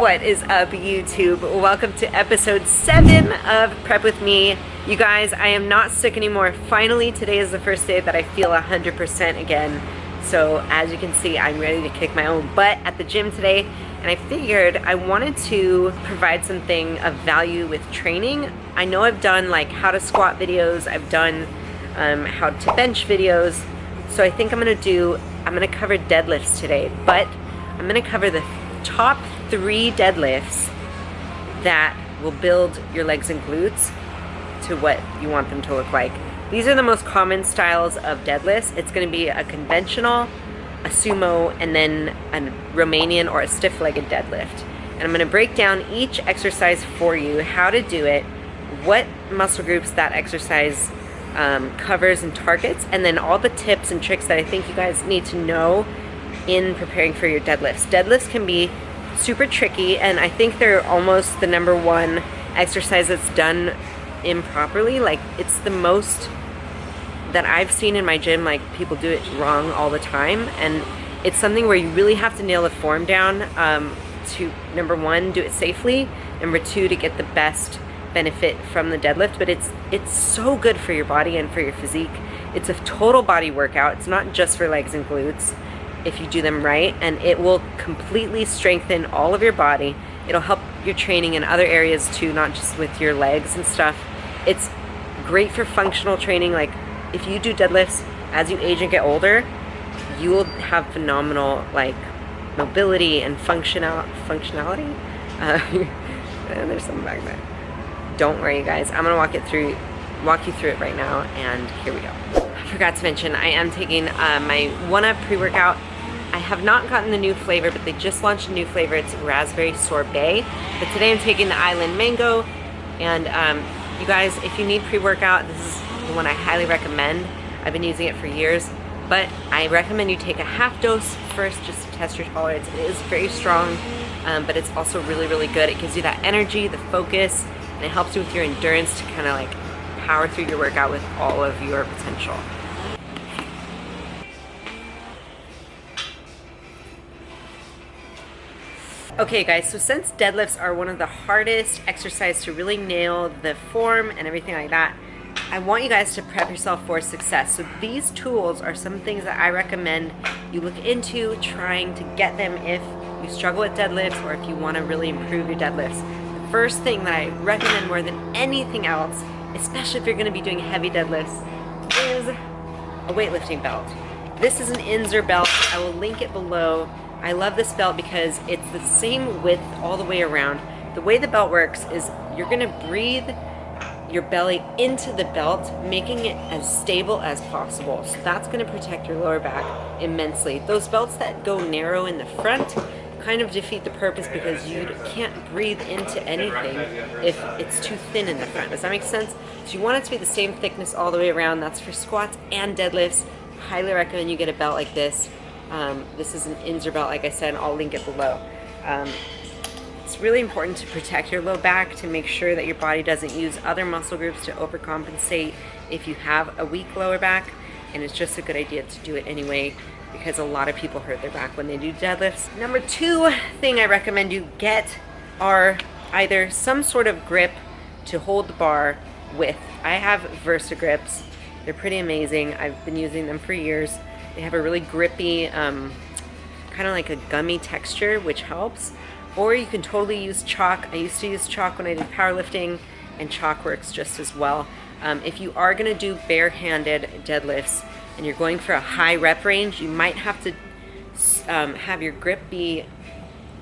What is up, YouTube? Welcome to episode 7 of Prep With Me. You guys, I am not sick anymore. Finally, today is the first day that I feel 100% again. So as you can see, I'm ready to kick my own butt at the gym today. And I figured I wanted to provide something of value with training. I know I've done like how to squat videos. I've done how to bench videos. So I think I'm gonna cover deadlifts today, but I'm gonna cover the top 3 deadlifts that will build your legs and glutes to what you want them to look like. These are the most common styles of deadlifts. It's going to be a conventional, a sumo, and then a Romanian or a stiff-legged deadlift. And I'm going to break down each exercise for you, how to do it, what muscle groups that exercise covers and targets, and then all the tips and tricks that I think you guys need to know in preparing for your deadlifts. Deadlifts can be super tricky, and I think they're almost the #1 exercise that's done improperly. Like, it's the most that I've seen in my gym. Like, people do it wrong all the time, and it's something where you really have to nail the form down to #1, do it safely, #2, to get the best benefit from the deadlift. But it's so good for your body and for your physique. It's a total body workout. It's not just for legs and glutes if you do them right, and it will completely strengthen all of your body. It'll help your training in other areas too, not just with your legs and stuff. It's great for functional training. Like, if you do deadlifts as you age and get older, you will have phenomenal like mobility and functionality. And there's something back there. Don't worry, you guys. I'm gonna walk you through it right now, and here we go. I forgot to mention, I am taking my 1UP pre-workout. I have not gotten the new flavor, but they just launched a new flavor. It's raspberry sorbet. But today I'm taking the island mango. And you guys, if you need pre-workout, this is the one I highly recommend. I've been using it for years, but I recommend you take a half dose first just to test your tolerance. It is very strong, but it's also really, really good. It gives you that energy, the focus, and it helps you with your endurance to kind of like power through your workout with all of your potential. Okay guys, so since deadlifts are one of the hardest exercises to really nail the form and everything like that, I want you guys to prep yourself for success. So these tools are some things that I recommend you look into trying to get them if you struggle with deadlifts or if you want to really improve your deadlifts. The first thing that I recommend more than anything else, especially if you're going to be doing heavy deadlifts, is a weightlifting belt. This is an Inzer belt. I will link it below. I love this belt because it's the same width all the way around. The way the belt works is you're going to breathe your belly into the belt, making it as stable as possible. So that's going to protect your lower back immensely. Those belts that go narrow in the front kind of defeat the purpose because you can't breathe into anything if it's too thin in the front. Does that make sense? So you want it to be the same thickness all the way around. That's for squats and deadlifts. Highly recommend you get a belt like this. This is an Inzer belt, like I said, and I'll link it below. It's really important to protect your low back, to make sure that your body doesn't use other muscle groups to overcompensate if you have a weak lower back, and it's just a good idea to do it anyway because a lot of people hurt their back when they do deadlifts. #2 thing I recommend you get are either some sort of grip to hold the bar with. I have Versa grips. They're pretty amazing. I've been using them for years. They have a really grippy, kind of like a gummy texture, which helps. Or you can totally use chalk. I used to use chalk when I did powerlifting, and chalk works just as well. If you are going to do barehanded deadlifts and you're going for a high rep range, you might have to have your grip be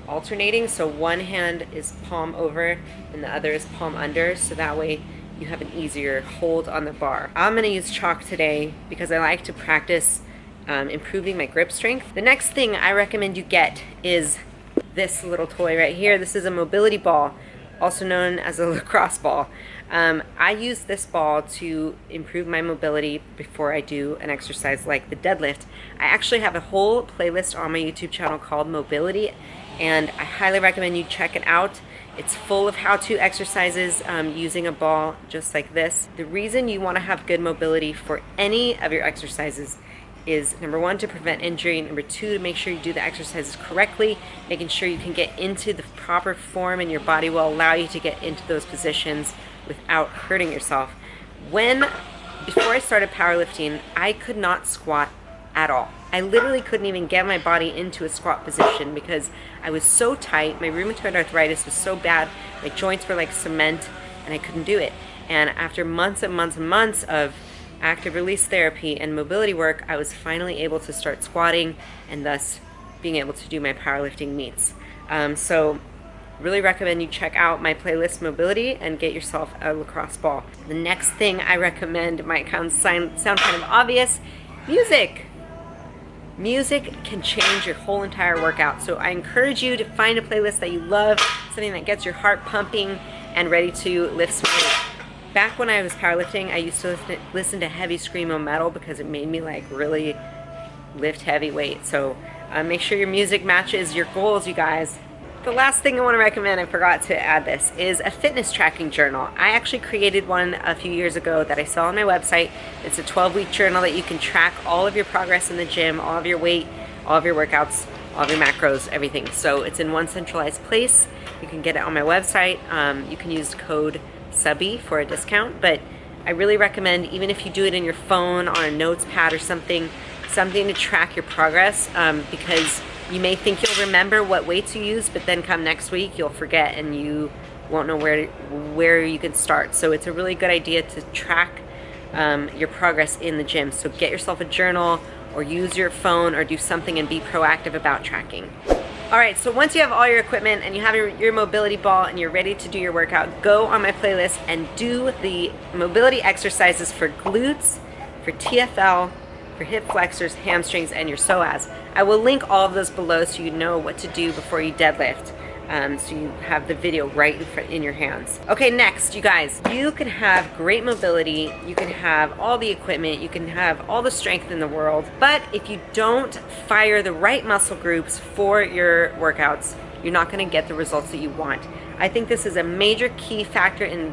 alternating. So one hand is palm over and the other is palm under, so that way you have an easier hold on the bar. I'm going to use chalk today because I like to practice improving my grip strength. The next thing I recommend you get is this little toy right here. This is a mobility ball, also known as a lacrosse ball. I use this ball to improve my mobility before I do an exercise like the deadlift. I actually have a whole playlist on my YouTube channel called Mobility, and I highly recommend you check it out. It's full of how-to exercises using a ball just like this. The reason you want to have good mobility for any of your exercises is number one, to prevent injury, number two, to make sure you do the exercises correctly, making sure you can get into the proper form and your body will allow you to get into those positions without hurting yourself. Before I started powerlifting, I could not squat at all. I literally couldn't even get my body into a squat position because I was so tight. My rheumatoid arthritis was so bad. My joints were like cement and I couldn't do it. And after months and months and months of active release therapy and mobility work, I was finally able to start squatting and thus being able to do my powerlifting meets. So really recommend you check out my playlist Mobility and get yourself a lacrosse ball. The next thing I recommend might sound kind of obvious: music. Music can change your whole entire workout. So I encourage you to find a playlist that you love, something that gets your heart pumping and ready to lift some weight. Back when I was powerlifting, I used to listen to heavy screamo metal because it made me like really lift heavy weight. So make sure your music matches your goals, you guys. The last thing I want to recommend, I forgot to add this, is a fitness tracking journal. I actually created one a few years ago that I sell on my website. It's a 12-week journal that you can track all of your progress in the gym, all of your weight, all of your workouts, all of your macros, everything. So it's in one centralized place. You can get it on my website. You can use code SUBBY for a discount, but I really recommend, even if you do it in your phone, on a notes pad or something to track your progress, because you may think you'll remember what weights you use, but then come next week you'll forget and you won't know where you can start. So it's a really good idea to track your progress in the gym. So get yourself a journal or use your phone or do something and be proactive about tracking. All right, so once you have all your equipment and you have your mobility ball and you're ready to do your workout, go on my playlist and do the mobility exercises for glutes, for TFL, for hip flexors, hamstrings, and your psoas. I will link all of those below so you know what to do before you deadlift. So you have the video right in your hands. Okay, next, you guys, you can have great mobility, you can have all the equipment, you can have all the strength in the world, but if you don't fire the right muscle groups for your workouts, you're not gonna get the results that you want. I think this is a major key factor in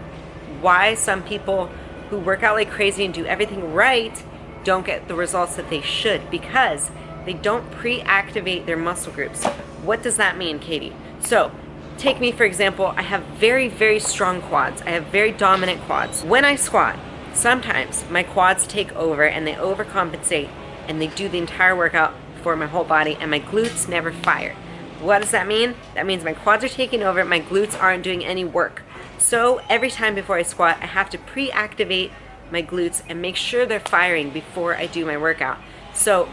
why some people who work out like crazy and do everything right don't get the results that they should, because they don't pre-activate their muscle groups. What does that mean, Katie? So, take me for example, I have very, very strong quads. I have very dominant quads. When I squat, sometimes my quads take over and they overcompensate and they do the entire workout for my whole body and my glutes never fire. What does that mean? That means my quads are taking over, my glutes aren't doing any work. So every time before I squat, I have to pre-activate my glutes and make sure they're firing before I do my workout. So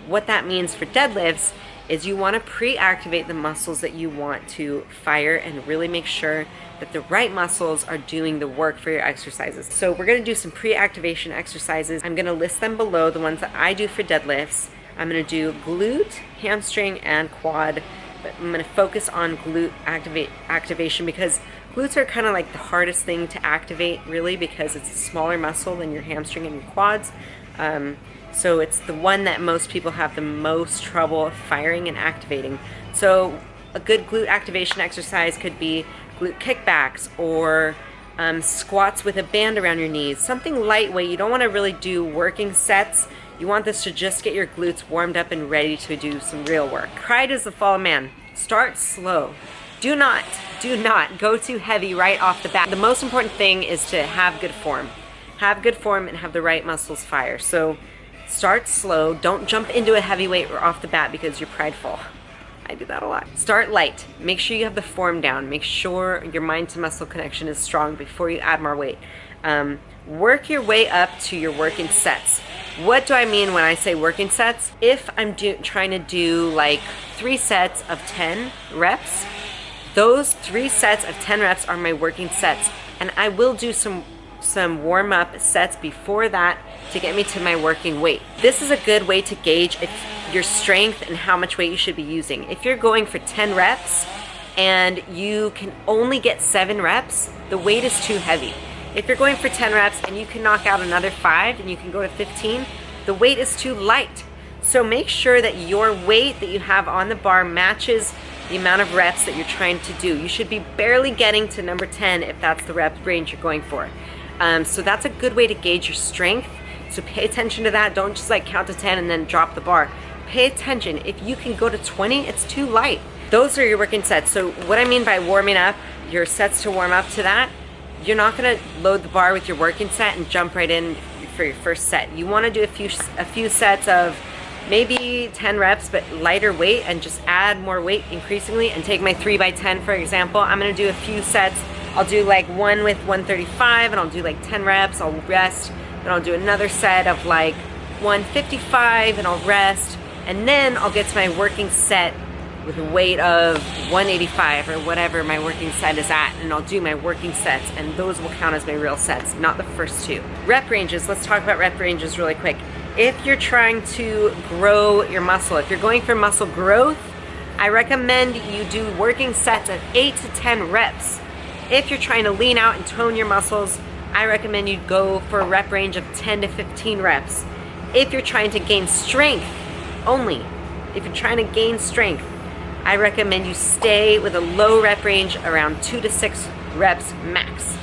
what that means for deadlifts is you want to pre-activate the muscles that you want to fire and really make sure that the right muscles are doing the work for your exercises. So we're going to do some pre-activation exercises. I'm going to list them below, the ones that I do for deadlifts. I'm going to do glute, hamstring, and quad, but I'm going to focus on glute activation because glutes are kind of like the hardest thing to activate, really, because it's a smaller muscle than your hamstring and your quads. So it's the one that most people have the most trouble firing and activating. So a good glute activation exercise could be glute kickbacks or squats with a band around your knees. Something lightweight. You don't want to really do working sets. You want this to just get your glutes warmed up and ready to do some real work. Pride is the fall of man. Start slow. Do not go too heavy right off the bat. The most important thing is to have good form. Have good form and have the right muscles fire. So start slow. Don't jump into a heavy weight off the bat because you're prideful. I do that a lot. Start light. Make sure you have the form down. Make sure your mind to muscle connection is strong before you add more weight. Work your way up to your working sets. What do I mean when I say working sets? If I'm trying to do like 3 sets of 10 reps, those 3 sets of 10 reps are my working sets. And I will do some warm-up sets before that to get me to my working weight. This is a good way to gauge your strength and how much weight you should be using. If you're going for 10 reps and you can only get 7 reps, the weight is too heavy. If you're going for 10 reps and you can knock out another 5 and you can go to 15, the weight is too light. So make sure that your weight that you have on the bar matches the amount of reps that you're trying to do. You should be barely getting to number 10 if that's the rep range you're going for. So that's a good way to gauge your strength. So pay attention to that. Don't just like count to 10 and then drop the bar. Pay attention. If you can go to 20, it's too light. Those are your working sets. So what I mean by warming up, your sets to warm up to that, you're not gonna load the bar with your working set and jump right in for your first set. You wanna do a few sets of maybe 10 reps, but lighter weight, and just add more weight increasingly. And take my 3x10 for example. I'm gonna do a few sets. I'll do like one with 135 and I'll do like 10 reps, I'll rest. Then I'll do another set of like 155 and I'll rest. And then I'll get to my working set with a weight of 185 or whatever my working set is at, and I'll do my working sets, and those will count as my real sets, not the first two. Rep ranges, let's talk about rep ranges really quick. If you're trying to grow your muscle, if you're going for muscle growth, I recommend you do working sets of 8 to 10 reps. If you're trying to lean out and tone your muscles, I recommend you go for a rep range of 10 to 15 reps. If you're trying to gain strength only, if you're trying to gain strength, I recommend you stay with a low rep range around 2 to 6 reps max.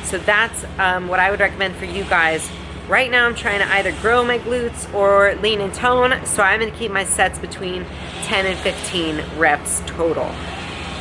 So that's what I would recommend for you guys. Right now I'm trying to either grow my glutes or lean and tone, so I'm gonna keep my sets between 10 and 15 reps total.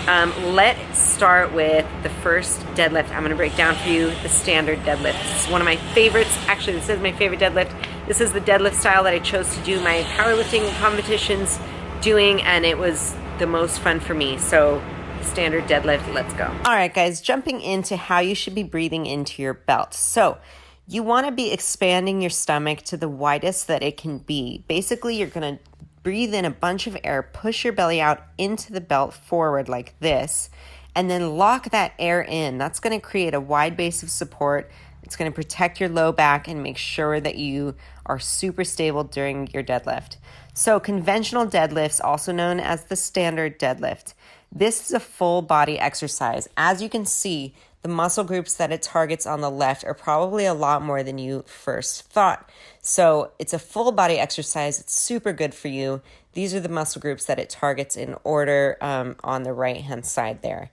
Let's start with the first deadlift. I'm gonna break down for you the standard deadlift. This is one of my favorites. Actually, this is my favorite deadlift. This is the deadlift style that I chose to do my powerlifting competitions doing, and it was the most fun for me. So standard deadlift, let's go. All right, guys, jumping into how you should be breathing into your belt. So you wanna be expanding your stomach to the widest that it can be. Basically, you're gonna breathe in a bunch of air, push your belly out into the belt forward like this, and then lock that air in. That's gonna create a wide base of support. It's gonna protect your low back and make sure that you are super stable during your deadlift. So conventional deadlifts, also known as the standard deadlift, this is a full body exercise. As you can see, the muscle groups that it targets on the left are probably a lot more than you first thought. So it's a full body exercise. It's super good for you. These are the muscle groups that it targets in order on the right-hand side there.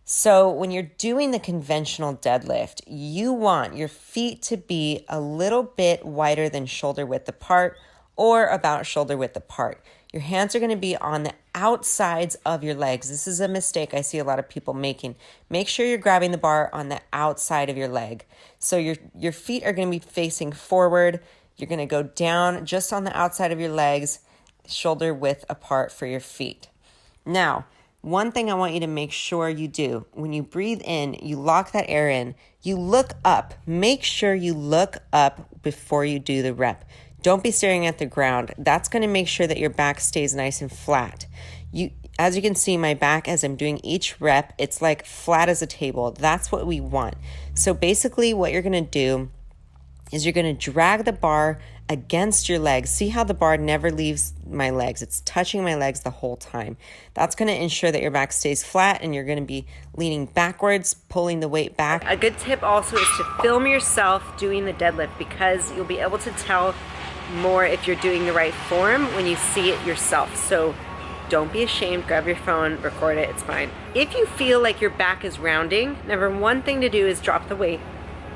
So when you're doing the conventional deadlift, you want your feet to be a little bit wider than shoulder width apart, or about shoulder width apart. Your hands are gonna be on the outsides of your legs. This is a mistake I see a lot of people making. Make sure you're grabbing the bar on the outside of your leg. So your feet are gonna be facing forward. You're gonna go down just on the outside of your legs, shoulder width apart for your feet. Now, one thing I want you to make sure you do, when you breathe in, you lock that air in, you look up. Make sure you look up before you do the rep. Don't be staring at the ground. That's going to make sure that your back stays nice and flat. As you can see, my back as I'm doing each rep, it's like flat as a table. That's what we want. So basically what you're going to do is you're going to drag the bar against your legs. See how the bar never leaves my legs. It's touching my legs the whole time. That's going to ensure that your back stays flat, and you're going to be leaning backwards, pulling the weight back. A good tip also is to film yourself doing the deadlift, because you'll be able to tell more if you're doing the right form when you see it yourself. So don't be ashamed, grab your phone, record it, it's fine. If you feel like your back is rounding, number one thing to do is drop the weight.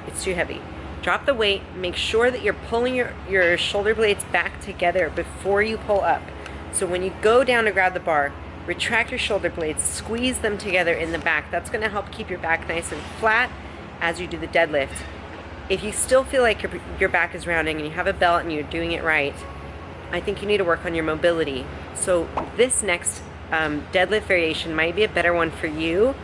It's too heavy. Drop the weight, make sure that you're pulling your shoulder blades back together before you pull up. So when you go down to grab the bar, retract your shoulder blades, squeeze them together in the back. That's gonna help keep your back nice and flat as you do the deadlift. If you still feel like your back is rounding and you have a belt and you're doing it right, I think you need to work on your mobility. So this next deadlift variation might be a better one for you.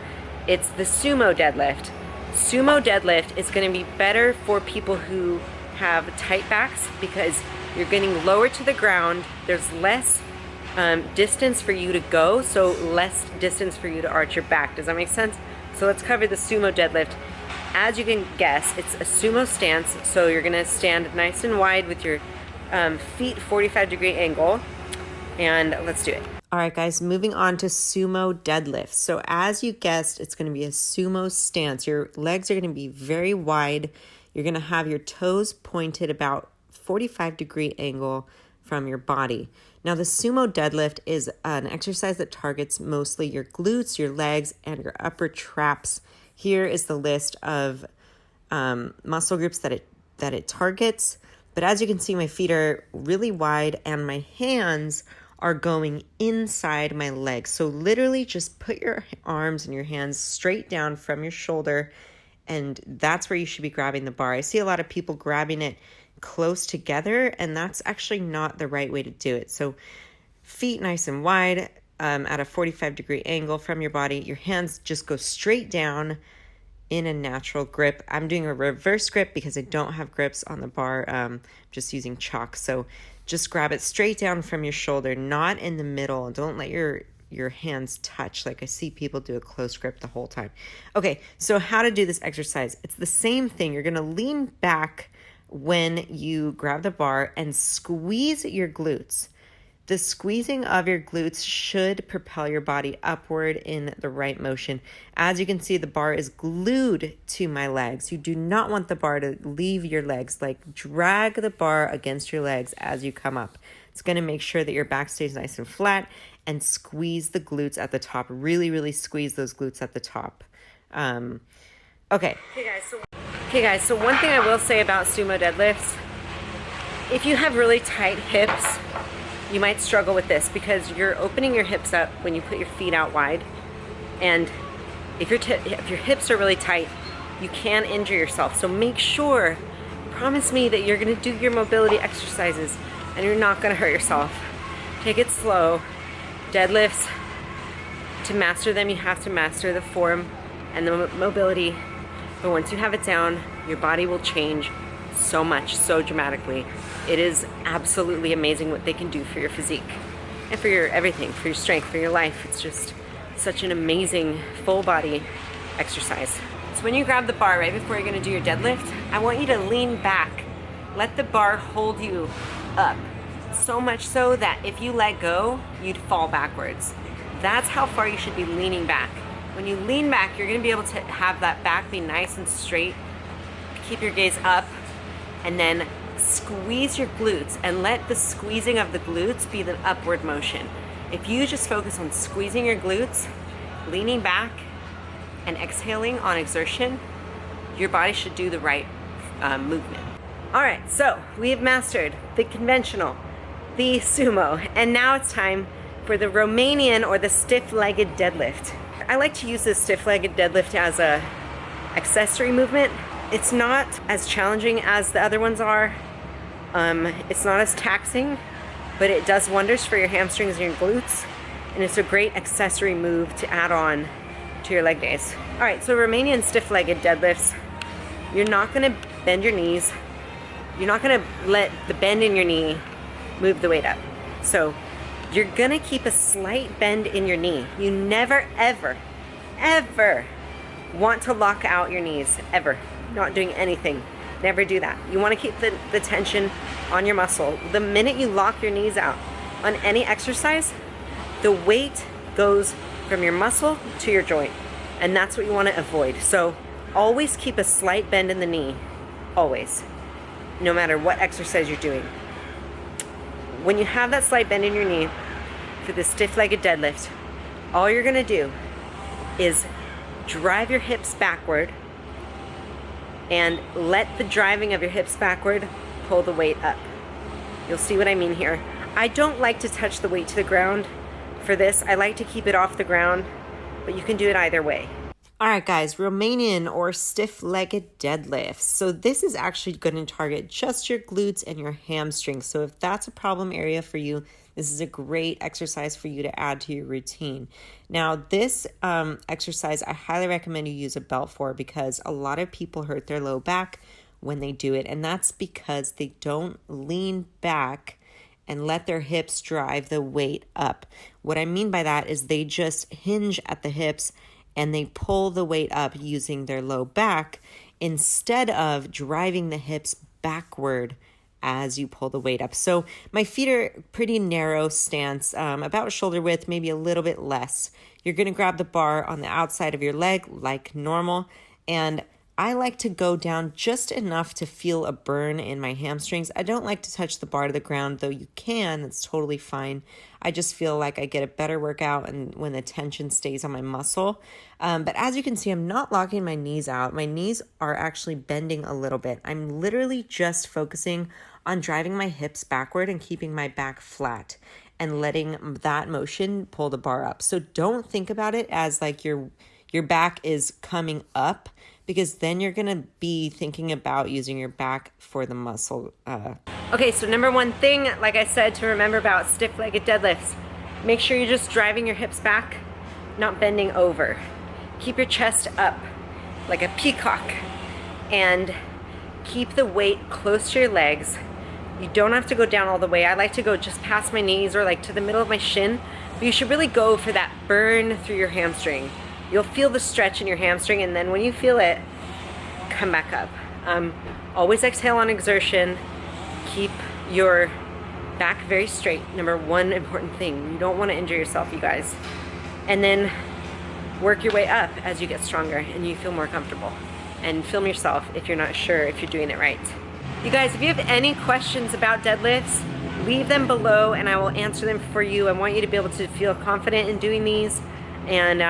It's the sumo deadlift. Sumo deadlift is going to be better for people who have tight backs, because you're getting lower to the ground. There's less distance for you to go, so less distance for you to arch your back. Does that make sense? So let's cover the sumo deadlift. As you can guess, it's a sumo stance, so you're gonna stand nice and wide with your feet 45-degree angle, and let's do it. All right, guys, moving on to sumo deadlift. So as you guessed, it's gonna be a sumo stance. Your legs are gonna be very wide. You're gonna have your toes pointed about 45-degree angle from your body. Now, the sumo deadlift is an exercise that targets mostly your glutes, your legs, and your upper traps. Here is the list of muscle groups that it targets. But as you can see, my feet are really wide and my hands are going inside my legs. So literally just put your arms and your hands straight down from your shoulder, and that's where you should be grabbing the bar. I see a lot of people grabbing it close together, and that's actually not the right way to do it. So feet nice and wide at a 45-degree angle from your body. Your hands just go straight down in a natural grip. I'm doing a reverse grip because I don't have grips on the bar, just using chalk. So just grab it straight down from your shoulder, not in the middle. Don't let your hands touch like I see people do a close grip the whole time. Okay, so how to do this exercise. It's the same thing. You're gonna lean back when you grab the bar and squeeze your glutes. The squeezing of your glutes should propel your body upward in the right motion. As you can see, the bar is glued to my legs. You do not want the bar to leave your legs. Like, drag the bar against your legs as you come up. It's going to make sure that your back stays nice and flat, and squeeze the glutes at the top. Really, really squeeze those glutes at the top. Okay, guys, so one thing I will say about sumo deadlifts, if you have really tight hips, you might struggle with this because you're opening your hips up when you put your feet out wide. And if your hips are really tight, you can injure yourself. So make sure, promise me that you're gonna do your mobility exercises and you're not gonna hurt yourself. Take it slow. Deadlifts, to master them, you have to master the form and the mobility. But once you have it down, your body will change so much, so dramatically. It is absolutely amazing what they can do for your physique and for your everything, for your strength, for your life. It's just such an amazing full body exercise. So when you grab the bar right before you're gonna do your deadlift, I want you to lean back. Let the bar hold you up. So much so that if you let go, you'd fall backwards. That's how far you should be leaning back. When you lean back, you're gonna be able to have that back be nice and straight. Keep your gaze up, and then squeeze your glutes and let the squeezing of the glutes be the upward motion. If you just focus on squeezing your glutes, leaning back, and exhaling on exertion, your body should do the right movement. All right, so we have mastered the conventional, the sumo, and now it's time for the Romanian or the stiff-legged deadlift. I like to use this stiff-legged deadlift as a accessory movement. It's not as challenging as the other ones are. It's not as taxing, but it does wonders for your hamstrings and your glutes, and it's a great accessory move to add on to your leg days. All right, so Romanian stiff-legged deadlifts, you're not gonna bend your knees. You're not gonna let the bend in your knee move the weight up. So you're gonna keep a slight bend in your knee. You never, ever, ever want to lock out your knees, ever. Not doing anything. Never do that. You want to keep the tension on your muscle. The minute you lock your knees out on any exercise, the weight goes from your muscle to your joint, and that's what you want to avoid. So always keep a slight bend in the knee, always, no matter what exercise you're doing. When you have that slight bend in your knee for the stiff-legged deadlift, all you're going to do is drive your hips backward and let the driving of your hips backward pull the weight up. You'll see what I mean here. I don't like to touch the weight to the ground for this. I like to keep it off the ground, but you can do it either way. All right, guys, Romanian or stiff-legged deadlifts. So this is actually going to target just your glutes and your hamstrings. So if that's a problem area for you, this is a great exercise for you to add to your routine. Now, this exercise, I highly recommend you use a belt for, because a lot of people hurt their low back when they do it, and that's because they don't lean back and let their hips drive the weight up. What I mean by that is they just hinge at the hips and they pull the weight up using their low back instead of driving the hips backward as you pull the weight up. So my feet are pretty narrow stance, about shoulder width, maybe a little bit less. You're gonna grab the bar on the outside of your leg like normal, and I like to go down just enough to feel a burn in my hamstrings. I don't like to touch the bar to the ground, though you can. That's totally fine. I just feel like I get a better workout and when the tension stays on my muscle. But as you can see, I'm not locking my knees out. My knees are actually bending a little bit. I'm literally just focusing on driving my hips backward and keeping my back flat and letting that motion pull the bar up. So don't think about it as like your back is coming up, because then you're gonna be thinking about using your back for the muscle. Okay, so number one thing, like I said, to remember about stiff-legged deadlifts, make sure you're just driving your hips back, not bending over. Keep your chest up like a peacock and keep the weight close to your legs. You don't have to go down all the way. I like to go just past my knees or like to the middle of my shin, but you should really go for that burn through your hamstring. You'll feel the stretch in your hamstring, and then when you feel it, come back up. Always exhale on exertion. Keep your back very straight. Number one important thing. You don't want to injure yourself, you guys. And then work your way up as you get stronger and you feel more comfortable. And film yourself if you're not sure if you're doing it right. You guys, if you have any questions about deadlifts, leave them below and I will answer them for you. I want you to be able to feel confident in doing these, and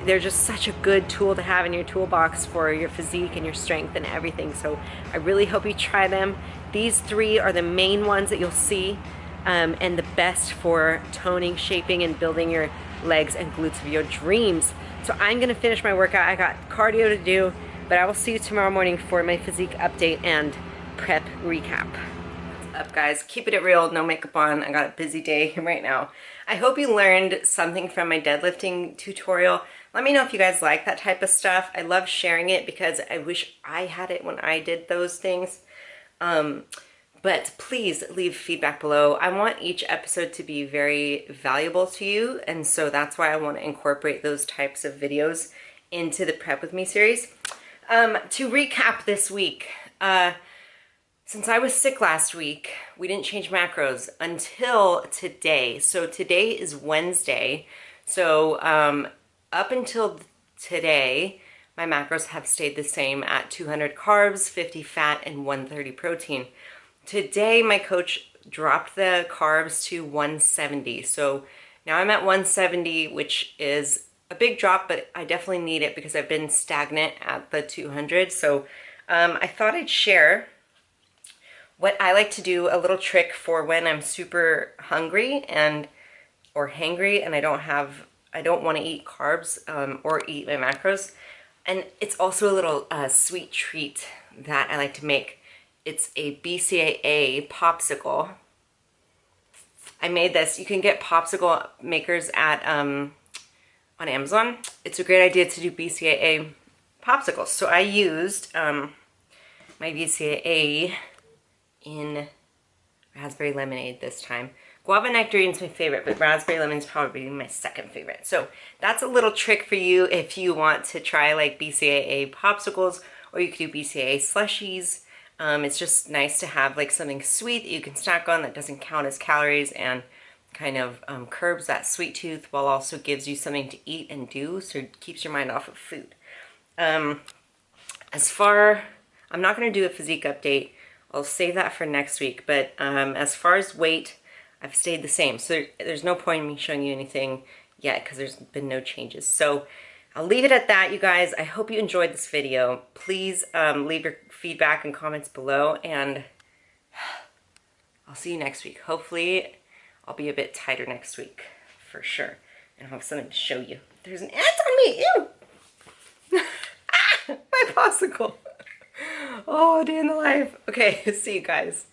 they're just such a good tool to have in your toolbox for your physique and your strength and everything. So I really hope you try them. These three are the main ones that you'll see, and the best for toning, shaping, and building your legs and glutes of your dreams. So I'm gonna finish my workout. I got cardio to do, but I will see you tomorrow morning for my physique update and prep recap. What's up, guys? Keeping it real, no makeup on. I got a busy day right now. I hope you learned something from my deadlifting tutorial. Let me know if you guys like that type of stuff. I love sharing it because I wish I had it when I did those things. But please leave feedback below. I want each episode to be very valuable to you, and so that's why I want to incorporate those types of videos into the Prep With Me series. To recap this week, since I was sick last week, we didn't change macros until today. So today is Wednesday. So up until today, my macros have stayed the same at 200 carbs, 50 fat, and 130 protein. Today, my coach dropped the carbs to 170. So now I'm at 170, which is a big drop, but I definitely need it because I've been stagnant at the 200. So I thought I'd share what I like to do, a little trick for when I'm super hungry or hangry and I don't want to eat carbs or eat my macros. And it's also a little sweet treat that I like to make. It's a BCAA popsicle. I made this. You can get popsicle makers at on Amazon. It's a great idea to do BCAA popsicles. So I used my BCAA in raspberry lemonade this time. Guava nectarine is my favorite, but raspberry lemon is probably my second favorite. So that's a little trick for you if you want to try like BCAA popsicles, or you could do BCAA slushies. It's just nice to have like something sweet that you can snack on that doesn't count as calories and kind of curbs that sweet tooth while also gives you something to eat and do, so it keeps your mind off of food. I'm not going to do a physique update. I'll save that for next week, but as far as weight, I've stayed the same. So there's no point in me showing you anything yet because there's been no changes. So I'll leave it at that, you guys. I hope you enjoyed this video. Please leave your feedback and comments below, and I'll see you next week. Hopefully I'll be a bit tighter next week for sure, and I'll have something to show you. There's an ant on me, ew! My popsicle. Oh, day in the life. Okay, see you guys.